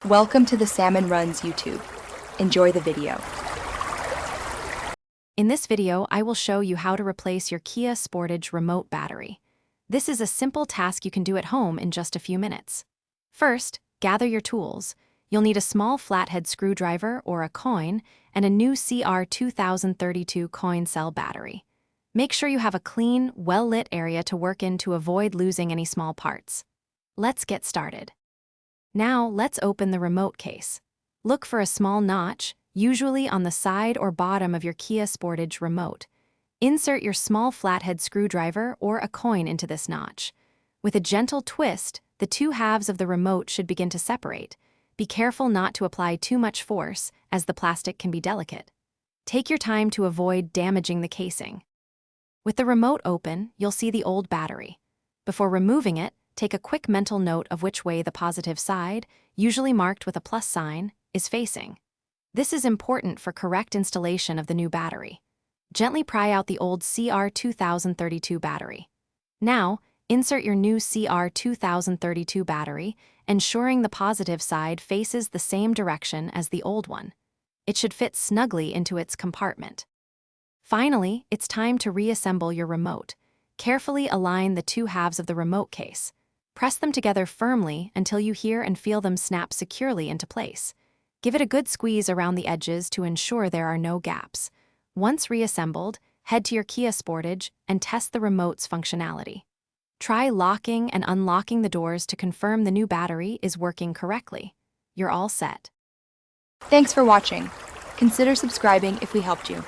Welcome to the Salmon Runs YouTube. Enjoy the video. In this video, I will show you how to replace your Kia Sportage remote battery. This is a simple task you can do at home in just a few minutes. First, gather your tools. You'll need a small flathead screwdriver or a coin and a new CR2032 coin cell battery. Make sure you have a clean, well-lit area to work in to avoid losing any small parts. Let's get started. Now, let's open the remote case. Look for a small notch, usually on the side or bottom of your Kia Sportage remote. Insert your small flathead screwdriver or a coin into this notch. With a gentle twist, the two halves of the remote should begin to separate. Be careful not to apply too much force, as the plastic can be delicate. Take your time to avoid damaging the casing. With the remote open, you'll see the old battery. Before removing it, take a quick mental note of which way the positive side, usually marked with a plus sign, is facing. This is important for correct installation of the new battery. Gently pry out the old CR2032 battery. Now, insert your new CR2032 battery, ensuring the positive side faces the same direction as the old one. It should fit snugly into its compartment. Finally, it's time to reassemble your remote. Carefully align the two halves of the remote case. Press them together firmly until you hear and feel them snap securely into place. Give it a good squeeze around the edges to ensure there are no gaps. Once reassembled, head to your Kia Sportage and test the remote's functionality. Try locking and unlocking the doors to confirm the new battery is working correctly. You're all set. Thanks for watching. Consider subscribing if we helped you.